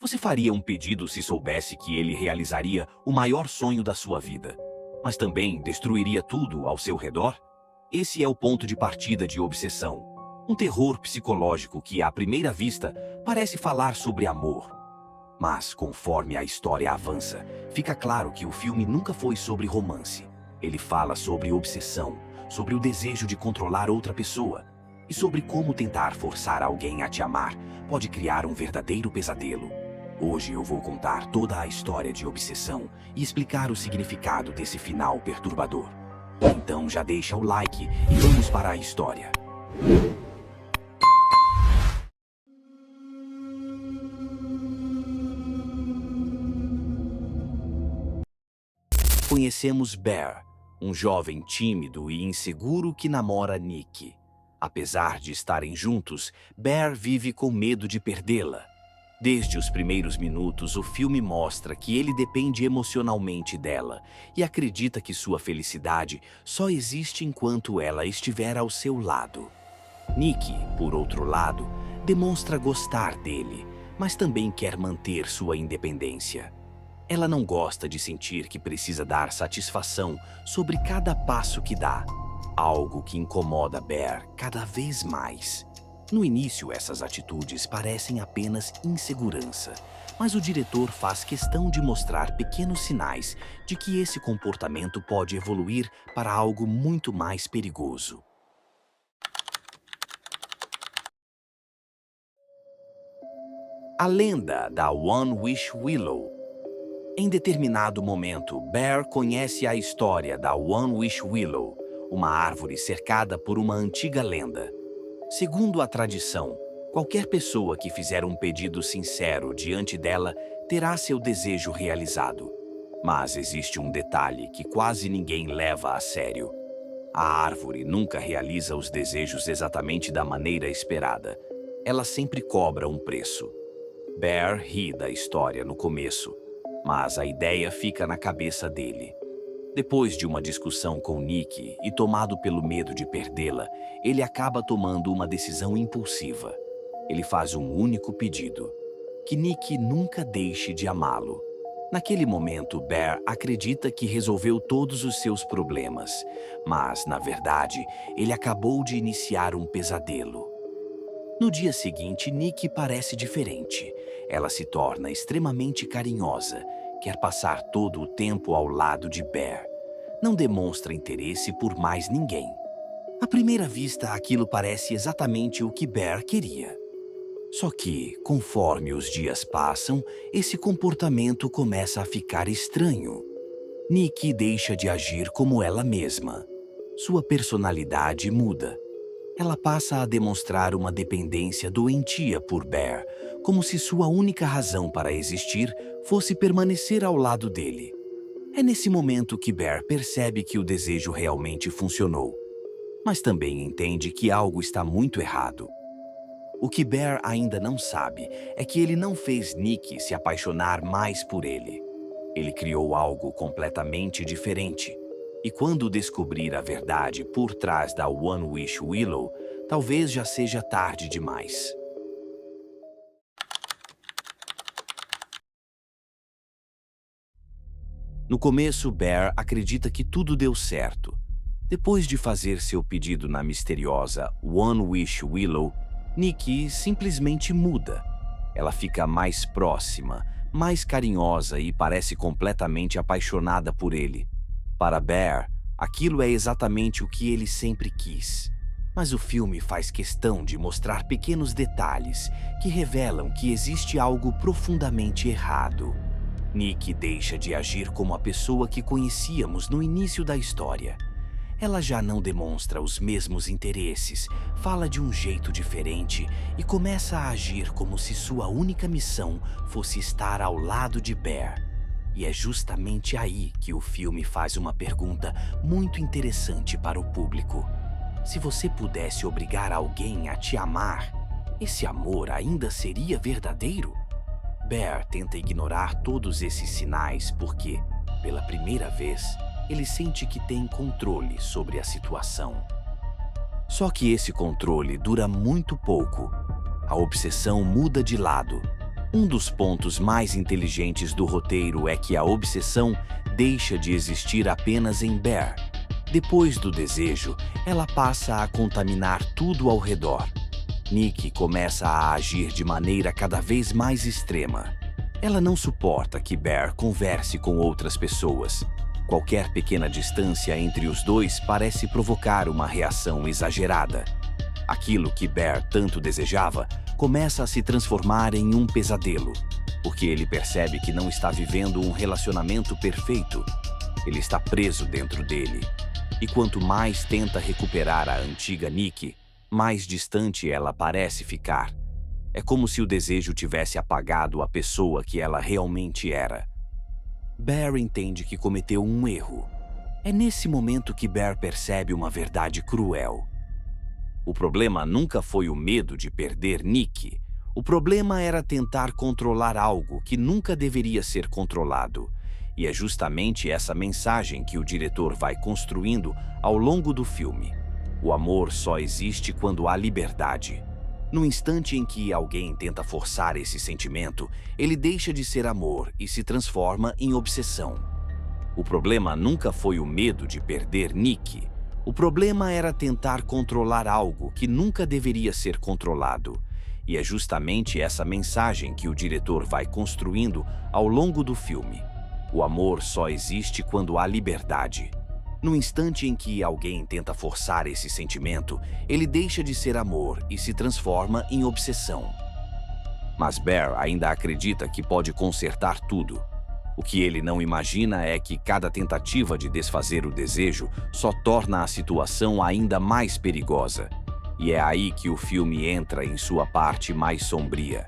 Você faria um pedido se soubesse que ele realizaria o maior sonho da sua vida, mas também destruiria tudo ao seu redor? Esse é o ponto de partida de Obsessão. Um terror psicológico que, à primeira vista, parece falar sobre amor. Mas, conforme a história avança, fica claro que o filme nunca foi sobre romance. Ele fala sobre obsessão, sobre o desejo de controlar outra pessoa e sobre como tentar forçar alguém a te amar pode criar um verdadeiro pesadelo. Hoje eu vou contar toda a história de Obsessão e explicar o significado desse final perturbador. Então já deixa o like e vamos para a história. Conhecemos Bear, um jovem tímido e inseguro que namora Nikki. Apesar de estarem juntos, Bear vive com medo de perdê-la. Desde os primeiros minutos, o filme mostra que ele depende emocionalmente dela e acredita que sua felicidade só existe enquanto ela estiver ao seu lado. Nikki, por outro lado, demonstra gostar dele, mas também quer manter sua independência. Ela não gosta de sentir que precisa dar satisfação sobre cada passo que dá, algo que incomoda Bear cada vez mais. No início, essas atitudes parecem apenas insegurança, mas o diretor faz questão de mostrar pequenos sinais de que esse comportamento pode evoluir para algo muito mais perigoso. A lenda da One Wish Willow. Em determinado momento, Bear conhece a história da One Wish Willow, uma árvore cercada por uma antiga lenda. Segundo a tradição, qualquer pessoa que fizer um pedido sincero diante dela terá seu desejo realizado. Mas existe um detalhe que quase ninguém leva a sério. A árvore nunca realiza os desejos exatamente da maneira esperada. Ela sempre cobra um preço. Bear ri da história no começo, mas a ideia fica na cabeça dele. Depois de uma discussão com Nikki e tomado pelo medo de perdê-la, ele acaba tomando uma decisão impulsiva. Ele faz um único pedido: que Nikki nunca deixe de amá-lo. Naquele momento, Bear acredita que resolveu todos os seus problemas, mas, na verdade, ele acabou de iniciar um pesadelo. No dia seguinte, Nikki parece diferente. Ela se torna extremamente carinhosa, quer passar todo o tempo ao lado de Bear. Não demonstra interesse por mais ninguém. À primeira vista, aquilo parece exatamente o que Bear queria. Só que, conforme os dias passam, esse comportamento começa a ficar estranho. Nikki deixa de agir como ela mesma. Sua personalidade muda. Ela passa a demonstrar uma dependência doentia por Bear, como se sua única razão para existir fosse permanecer ao lado dele. É nesse momento que Bear percebe que o desejo realmente funcionou, mas também entende que algo está muito errado. O que Bear ainda não sabe é que ele não fez Nikki se apaixonar mais por ele. Ele criou algo completamente diferente. E quando descobrir a verdade por trás da One Wish Willow, talvez já seja tarde demais. No começo, Bear acredita que tudo deu certo. Depois de fazer seu pedido na misteriosa One Wish Willow, Nikki simplesmente muda. Ela fica mais próxima, mais carinhosa e parece completamente apaixonada por ele. Para Bear, aquilo é exatamente o que ele sempre quis. Mas o filme faz questão de mostrar pequenos detalhes que revelam que existe algo profundamente errado. Nikki deixa de agir como a pessoa que conhecíamos no início da história. Ela já não demonstra os mesmos interesses, fala de um jeito diferente e começa a agir como se sua única missão fosse estar ao lado de Bear. E é justamente aí que o filme faz uma pergunta muito interessante para o público. Se você pudesse obrigar alguém a te amar, esse amor ainda seria verdadeiro? Bear tenta ignorar todos esses sinais porque, pela primeira vez, ele sente que tem controle sobre a situação. Só que esse controle dura muito pouco. A obsessão muda de lado. Um dos pontos mais inteligentes do roteiro é que a obsessão deixa de existir apenas em Bear. Depois do desejo, ela passa a contaminar tudo ao redor. Nikki começa a agir de maneira cada vez mais extrema. Ela não suporta que Bear converse com outras pessoas. Qualquer pequena distância entre os dois parece provocar uma reação exagerada. Aquilo que Bear tanto desejava começa a se transformar em um pesadelo, porque ele percebe que não está vivendo um relacionamento perfeito. Ele está preso dentro dele. E quanto mais tenta recuperar a antiga Nikki, mais distante ela parece ficar. É como se o desejo tivesse apagado a pessoa que ela realmente era. Bear entende que cometeu um erro. É nesse momento que Bear percebe uma verdade cruel. O problema nunca foi o medo de perder Nikki. O problema era tentar controlar algo que nunca deveria ser controlado. E é justamente essa mensagem que o diretor vai construindo ao longo do filme. O amor só existe quando há liberdade. No instante em que alguém tenta forçar esse sentimento, ele deixa de ser amor e se transforma em obsessão. O problema nunca foi o medo de perder Nikki. O problema era tentar controlar algo que nunca deveria ser controlado. E é justamente essa mensagem que o diretor vai construindo ao longo do filme. O amor só existe quando há liberdade. No instante em que alguém tenta forçar esse sentimento, ele deixa de ser amor e se transforma em obsessão. Mas Bear ainda acredita que pode consertar tudo. O que ele não imagina é que cada tentativa de desfazer o desejo só torna a situação ainda mais perigosa. E é aí que o filme entra em sua parte mais sombria.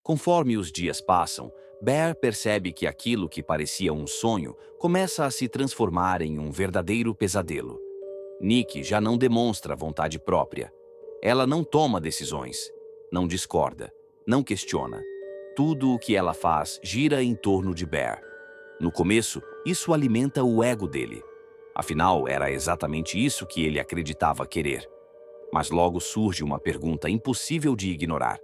Conforme os dias passam, Bear percebe que aquilo que parecia um sonho começa a se transformar em um verdadeiro pesadelo. Nikki já não demonstra vontade própria. Ela não toma decisões, não discorda, não questiona. Tudo o que ela faz gira em torno de Bear. No começo, isso alimenta o ego dele. Afinal, era exatamente isso que ele acreditava querer. Mas logo surge uma pergunta impossível de ignorar.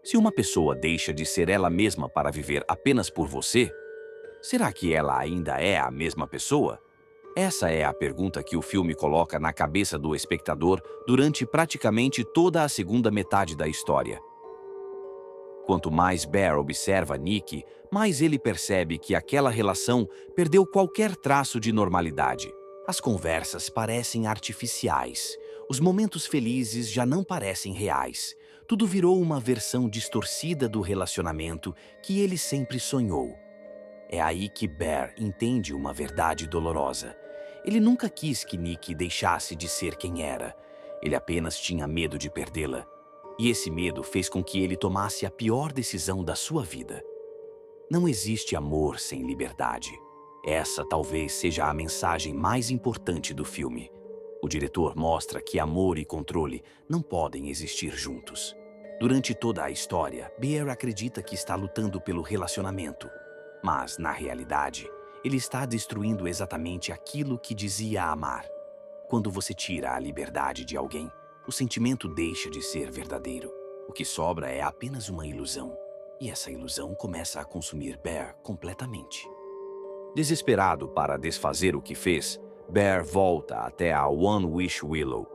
Se uma pessoa deixa de ser ela mesma para viver apenas por você, será que ela ainda é a mesma pessoa? Essa é a pergunta que o filme coloca na cabeça do espectador durante praticamente toda a segunda metade da história. Quanto mais Bear observa Nikki, mais ele percebe que aquela relação perdeu qualquer traço de normalidade. As conversas parecem artificiais. Os momentos felizes já não parecem reais. Tudo virou uma versão distorcida do relacionamento que ele sempre sonhou. É aí que Bear entende uma verdade dolorosa. Ele nunca quis que Nikki deixasse de ser quem era. Ele apenas tinha medo de perdê-la. E esse medo fez com que ele tomasse a pior decisão da sua vida. Não existe amor sem liberdade. Essa talvez seja a mensagem mais importante do filme. O diretor mostra que amor e controle não podem existir juntos. Durante toda a história, Bear acredita que está lutando pelo relacionamento. Mas, na realidade, ele está destruindo exatamente aquilo que dizia amar. Quando você tira a liberdade de alguém, o sentimento deixa de ser verdadeiro. O que sobra é apenas uma ilusão. E essa ilusão começa a consumir Bear completamente. Desesperado para desfazer o que fez, Bear volta até a One Wish Willow.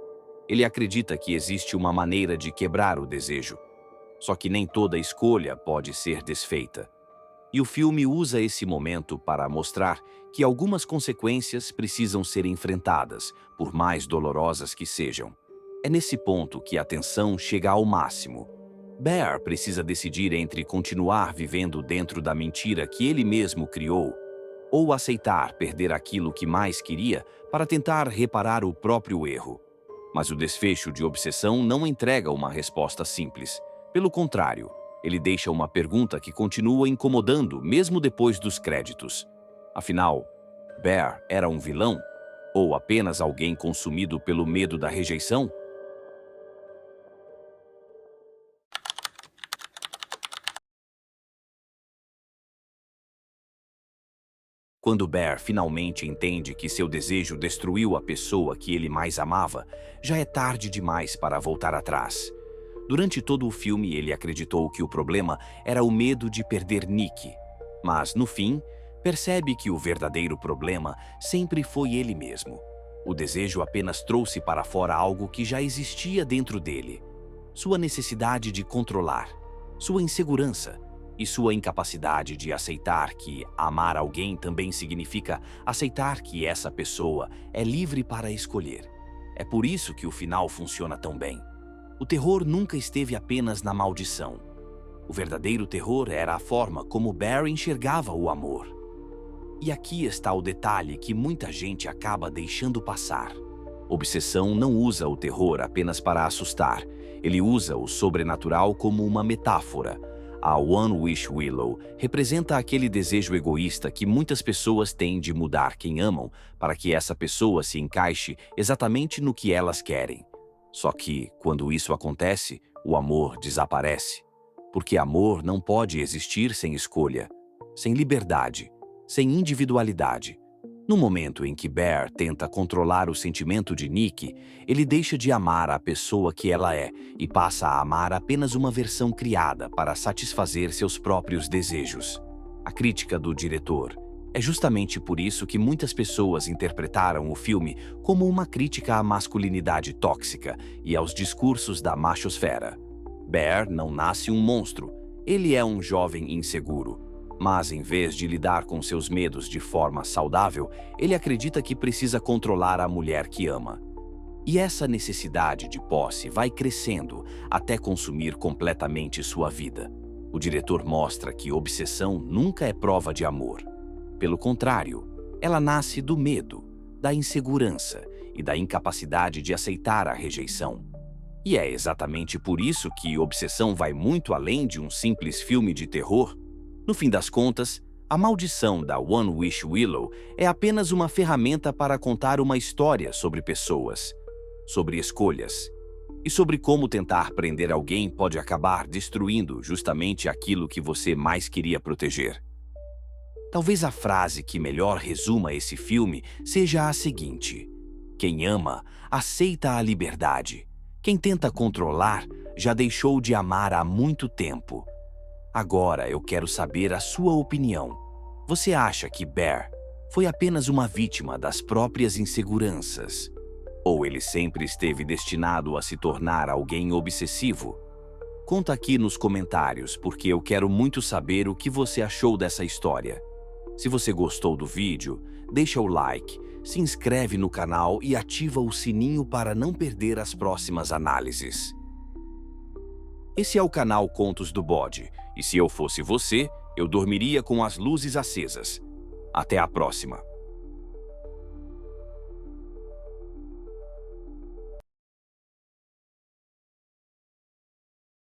Ele acredita que existe uma maneira de quebrar o desejo. Só que nem toda escolha pode ser desfeita. E o filme usa esse momento para mostrar que algumas consequências precisam ser enfrentadas, por mais dolorosas que sejam. É nesse ponto que a tensão chega ao máximo. Bear precisa decidir entre continuar vivendo dentro da mentira que ele mesmo criou ou aceitar perder aquilo que mais queria para tentar reparar o próprio erro. Mas o desfecho de obsessão não entrega uma resposta simples. Pelo contrário, ele deixa uma pergunta que continua incomodando mesmo depois dos créditos. Afinal, Bear era um vilão? Ou apenas alguém consumido pelo medo da rejeição? Quando Bear finalmente entende que seu desejo destruiu a pessoa que ele mais amava, já é tarde demais para voltar atrás. Durante todo o filme, ele acreditou que o problema era o medo de perder Nick. Mas, no fim, percebe que o verdadeiro problema sempre foi ele mesmo. O desejo apenas trouxe para fora algo que já existia dentro dele. Sua necessidade de controlar, sua insegurança e sua incapacidade de aceitar que amar alguém também significa aceitar que essa pessoa é livre para escolher. É por isso que o final funciona tão bem. O terror nunca esteve apenas na maldição. O verdadeiro terror era a forma como Bear enxergava o amor. E aqui está o detalhe que muita gente acaba deixando passar. Obsessão não usa o terror apenas para assustar. Ele usa o sobrenatural como uma metáfora. A One Wish Willow representa aquele desejo egoísta que muitas pessoas têm de mudar quem amam para que essa pessoa se encaixe exatamente no que elas querem. Só que, quando isso acontece, o amor desaparece. Porque amor não pode existir sem escolha, sem liberdade, sem individualidade. No momento em que Bear tenta controlar o sentimento de Nick, ele deixa de amar a pessoa que ela é e passa a amar apenas uma versão criada para satisfazer seus próprios desejos. A crítica do diretor é justamente por isso que muitas pessoas interpretaram o filme como uma crítica à masculinidade tóxica e aos discursos da machosfera. Bear não nasce um monstro, ele é um jovem inseguro. Mas, em vez de lidar com seus medos de forma saudável, ele acredita que precisa controlar a mulher que ama. E essa necessidade de posse vai crescendo até consumir completamente sua vida. O diretor mostra que obsessão nunca é prova de amor. Pelo contrário, ela nasce do medo, da insegurança e da incapacidade de aceitar a rejeição. E é exatamente por isso que obsessão vai muito além de um simples filme de terror. No fim das contas, a maldição da One Wish Willow é apenas uma ferramenta para contar uma história sobre pessoas, sobre escolhas e sobre como tentar prender alguém pode acabar destruindo justamente aquilo que você mais queria proteger. Talvez a frase que melhor resuma esse filme seja a seguinte: quem ama, aceita a liberdade. Quem tenta controlar, já deixou de amar há muito tempo. Agora eu quero saber a sua opinião. Você acha que Bear foi apenas uma vítima das próprias inseguranças? Ou ele sempre esteve destinado a se tornar alguém obsessivo? Conta aqui nos comentários, porque eu quero muito saber o que você achou dessa história. Se você gostou do vídeo, deixa o like, se inscreve no canal e ativa o sininho para não perder as próximas análises. Esse é o canal Contos do Bode, e se eu fosse você, eu dormiria com as luzes acesas. Até a próxima!